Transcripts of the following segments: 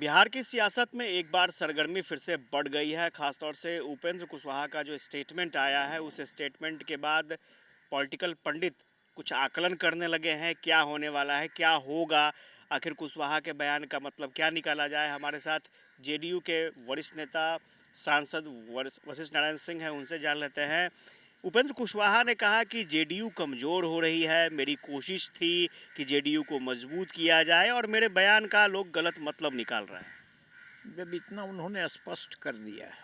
बिहार की सियासत में एक बार सरगर्मी फिर से बढ़ गई है। खासतौर से उपेंद्र कुशवाहा का जो स्टेटमेंट आया है, उस स्टेटमेंट के बाद पॉलिटिकल पंडित कुछ आकलन करने लगे हैं, क्या होने वाला है, क्या होगा, आखिर कुशवाहा के बयान का मतलब क्या निकाला जाए। हमारे साथ जेडीयू के वरिष्ठ नेता सांसद वशिष्ठ नारायण सिंह हैं, उनसे जान लेते हैं। उपेंद्र कुशवाहा ने कहा कि जेडीयू कमज़ोर हो रही है, मेरी कोशिश थी कि जेडीयू को मजबूत किया जाए और मेरे बयान का लोग गलत मतलब निकाल रहे हैं। जब इतना उन्होंने स्पष्ट कर दिया है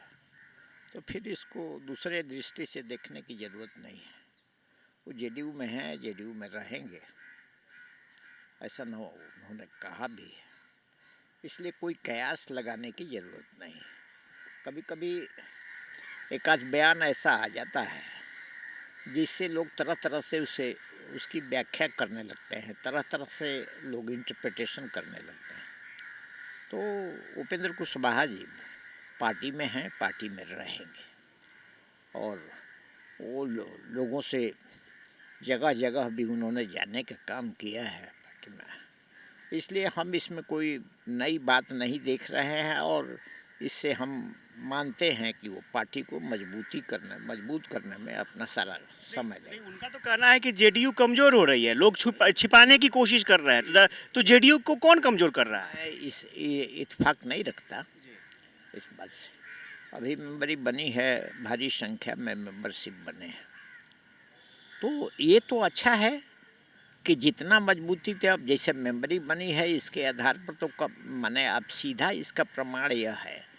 तो फिर इसको दूसरे दृष्टि से देखने की ज़रूरत नहीं है। वो जेडीयू में हैं, जेडीयू में रहेंगे, ऐसा न हो, उन्होंने कहा भी है, इसलिए कोई कयास लगाने की ज़रूरत नहीं। कभी कभी एक आध बयान ऐसा आ जाता है जिससे लोग तरह तरह से उसकी व्याख्या करने लगते हैं, तरह तरह से लोग इंटरप्रिटेशन करने लगते हैं। तो उपेंद्र कुशवाहा जी पार्टी में हैं, पार्टी में रहेंगे और वो लोगों से जगह जगह भी उन्होंने जाने का काम किया है पार्टी में, इसलिए हम इसमें कोई नई बात नहीं देख रहे हैं और इससे हम मानते हैं कि वो पार्टी को मजबूत करने में अपना सारा समय दें। उनका तो कहना है कि जेडीयू कमज़ोर हो रही है, लोग छिपाने की कोशिश कर रहे हैं। तो जेडीयू को कौन कमज़ोर कर रहा है? ये इत्तेफाक नहीं रखता इस बात से। अभी मेंबरी बनी है, भारी संख्या में मेंबरशिप बने हैं, तो ये तो अच्छा है कि जितना मजबूती थे, अब जैसे मेंबरी बनी है इसके आधार पर तो कब माने अब सीधा इसका प्रमाण यह है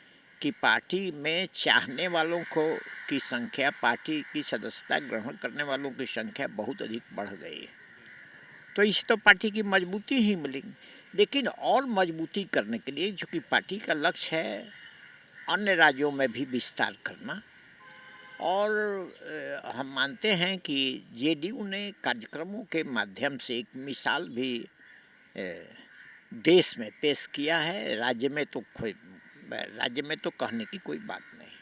कि पार्टी में चाहने वालों को की संख्या, पार्टी की सदस्यता ग्रहण करने वालों की संख्या बहुत अधिक बढ़ गई है। तो इससे तो पार्टी की मजबूती ही मिलेगी, लेकिन और मजबूती करने के लिए चूँकि पार्टी का लक्ष्य है अन्य राज्यों में भी विस्तार करना, और हम मानते हैं कि जेडीयू ने कार्यक्रमों के माध्यम से एक मिसाल भी देश में पेश किया है। राज्य में तो कहने की कोई बात नहीं,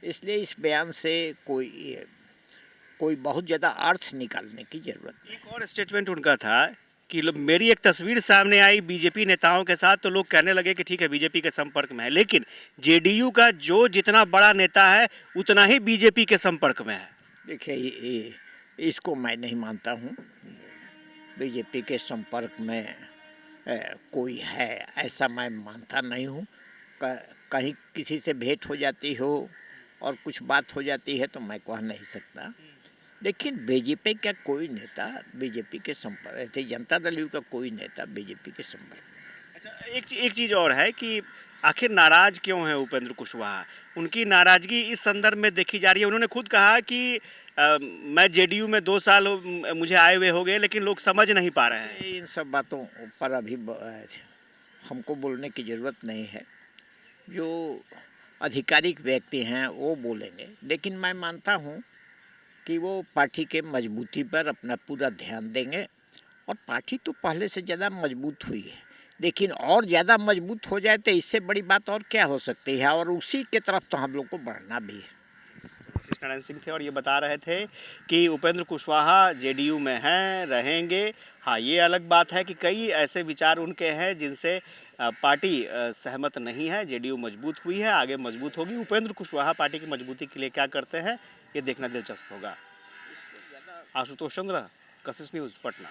इसलिए इस बयान से कोई बहुत ज़्यादा अर्थ निकालने की ज़रूरत नहीं। एक और स्टेटमेंट उनका था कि मेरी एक तस्वीर सामने आई बीजेपी नेताओं के साथ, तो लोग कहने लगे कि ठीक है बीजेपी के संपर्क में है, लेकिन जेडीयू का जो जितना बड़ा नेता है उतना ही बीजेपी के संपर्क में है। देखिए, इसको मैं नहीं मानता हूँ। बीजेपी के संपर्क में कोई है ऐसा मैं मानता नहीं हूँ। कहीं किसी से भेंट हो जाती हो और कुछ बात हो जाती है तो मैं कह नहीं सकता, लेकिन बीजेपी का कोई नेता बीजेपी के संपर्क थे, जनता दल यू का कोई नेता बीजेपी के संपर्क। अच्छा, एक चीज़ और है कि आखिर नाराज क्यों है उपेंद्र कुशवाहा? उनकी नाराजगी इस संदर्भ में देखी जा रही है। उन्होंने खुद कहा कि मैं जेडीयू में 2 साल मुझे आए हुए हो गए, लेकिन लोग समझ नहीं पा रहे हैं। इन सब बातों पर अभी हमको बोलने की ज़रूरत नहीं है। जो आधिकारिक व्यक्ति हैं वो बोलेंगे, लेकिन मैं मानता हूँ कि वो पार्टी के मजबूती पर अपना पूरा ध्यान देंगे और पार्टी तो पहले से ज़्यादा मजबूत हुई है, लेकिन और ज़्यादा मजबूत हो जाए तो इससे बड़ी बात और क्या हो सकती है, और उसी के तरफ तो हम लोग को बढ़ना भी है। वशिष्ठ नारायण सिंह थे और ये बता रहे थे कि उपेंद्र कुशवाहा जेडीयू में हैं, रहेंगे। हाँ, ये अलग बात है कि कई ऐसे विचार उनके हैं जिनसे पार्टी सहमत नहीं है। जेडीयू मजबूत हुई है, आगे मजबूत होगी। उपेंद्र कुशवाहा पार्टी की मजबूती के लिए क्या करते हैं, ये देखना दिलचस्प होगा। आशुतोष चंद्र, कशिश न्यूज़, पटना।